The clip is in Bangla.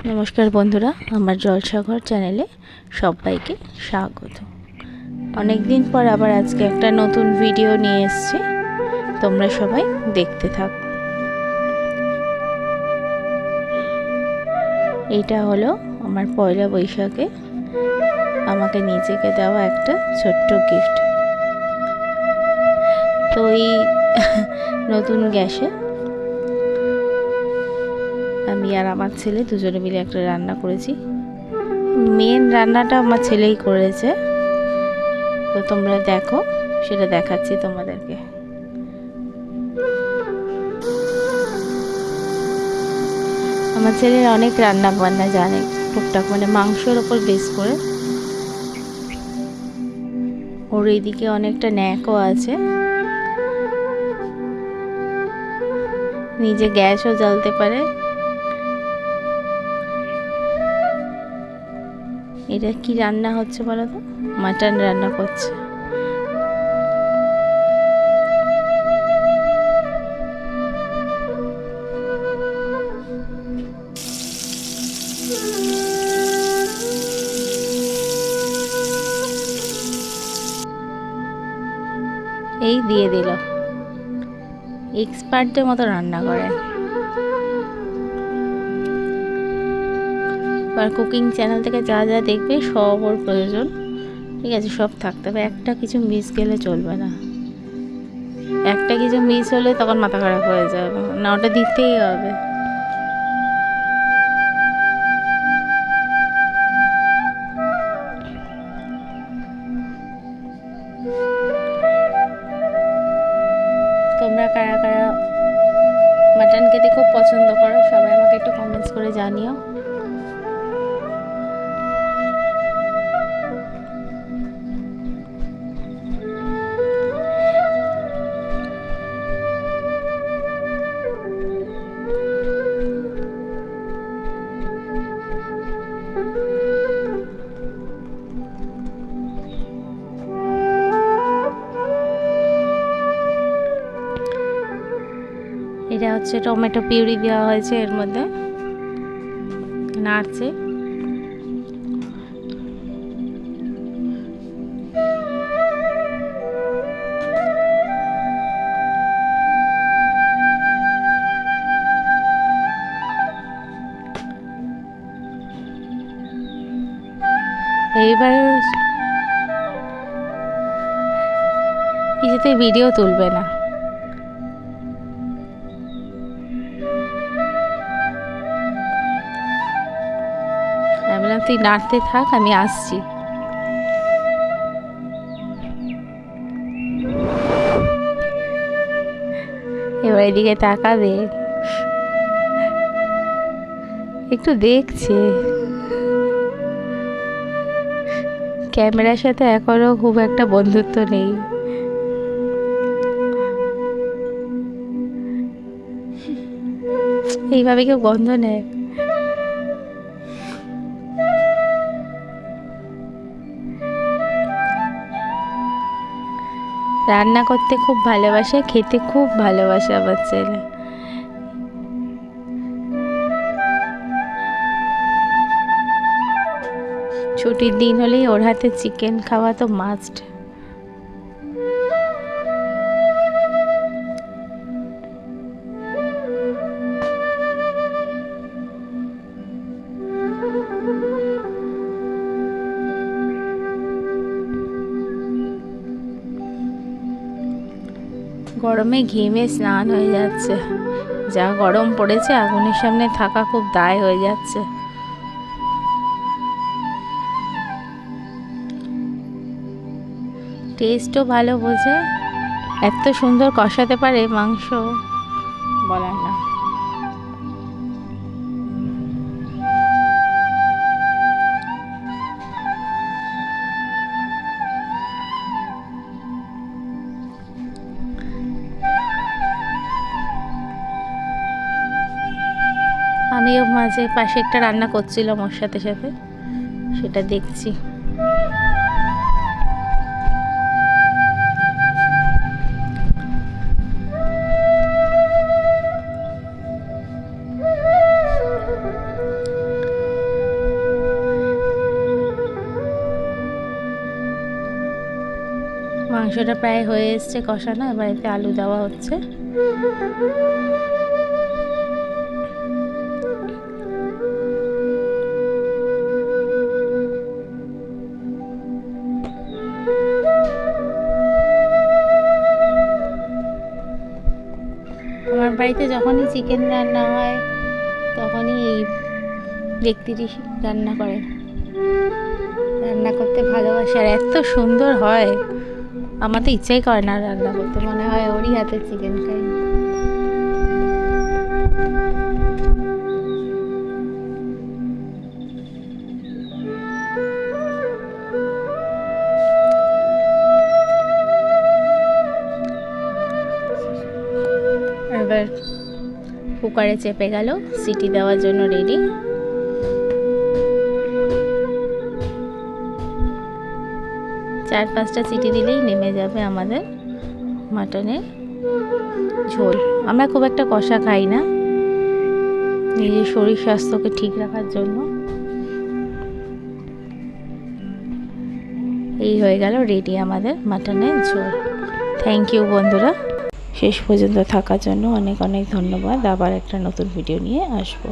নমস্কার বন্ধুরা, আমার জলসাঘর চ্যানেলে সবাইকে স্বাগত। অনেক দিন পর আবার আজকে একটা নতুন ভিডিও নিয়ে এসেছি, তোমরা সবাই দেখতে থাক। এইটা হলো আমার পয়লা বৈশাখে আমাকে নিজেকে দেওয়া একটা ছোট্ট গিফট। তো এই নতুন গ্যাসে আমি আর আমার ছেলে দুজনে মিলে একটা রান্না করেছি। মেন রান্নাটা আমার ছেলেই করেছে, তো তোমরা দেখো, সেটা দেখাচ্ছি তোমাদেরকে। আমার ছেলের অনেক রান্না বান্না জানে টুকটাক, মানে মাংসের ওপর বেস করে। ওর এইদিকে অনেকটা ন্যাকও আছে, নিজে গ্যাসও জ্বালতে পারে। এটা কি রান্না হচ্ছে বলো তো? মাটন রান্না করছে। এই দিয়ে দিল, এক্সপার্টদের মতো রান্না করে। আর কুকিং চ্যানেল থেকে যা যা দেখবে সব ওর প্রয়োজন, ঠিক আছে? সব থাকতে হবে, একটা কিছু মিস গেলে চলবে না। একটা কিছু মিস হলে তখন মাথা খারাপ হয়ে যাবে, না ওটা দিতেই হবে। তোমরা কারা কারা মাটন খেতে খুব পছন্দ করো সবাই আমাকে একটু কমেন্টস করে জানিও। এটা হচ্ছে টমেটো পিউরি দেওয়া হয়েছে এর মধ্যে, নাড়ছে। এইবার কিছুতে ভিডিও তুলবে না, আমি বললাম তুই নাড়তে থাক, আমি আসছি। এবার এদিকে তাকাবে, একটু দেখছে। ক্যামেরার সাথে এখনো খুব একটা বন্ধুত্ব নেই। এইভাবে কেউ গন্ধ নেয়? রান্না করতে খুব ভালোবাসে, খেতে খুব ভালোবাসে আমার ছেলে। ছুটির দিন হলেই ওর হাতে চিকেন খাওয়া তো মাস্ট। গরমে ঘেমে স্নান হয়ে যাচ্ছে, যা গরম পড়েছে আগুনের সামনে থাকা খুব দায় হয়ে যাচ্ছে। টেস্টও ভালো বোঝে, এত সুন্দর কষাতে পারে মাংস, বলার না। আমিও মাঝে পাশে একটা রান্না করছিলাম ওর সাথে সাথে, সেটা দেখছি। মাংসটা প্রায় হয়ে এসছে কষানো, এবার এতে আলু দেওয়া হচ্ছে। আমার বাড়িতে যখনই চিকেন রান্না হয় তখনই এই ব্যক্তিটি রান্না করে, রান্না করতে ভালোবাসে আর এত সুন্দর হয়, আমার তো ইচ্ছাই করে না রান্না করতে, মনে হয় ওরই হাতে চিকেন খাই। এবার কুকারে চেপে গেল, সিটি দেওয়ার জন্য রেডি। চার পাঁচটা সিটি দিলেই নেমে যাবে আমাদের মাটনের ঝোল। আমরা খুব একটা কষা খাই না, নিজের শরীর স্বাস্থ্যকে ঠিক রাখার জন্য। এই হয়ে গেল রেডি আমাদের মাটনের ঝোল। থ্যাংক ইউ বন্ধুরা, শেষ পর্যন্ত থাকার জন্য অনেক অনেক ধন্যবাদ। আবার একটা নতুন ভিডিও নিয়ে আসবো।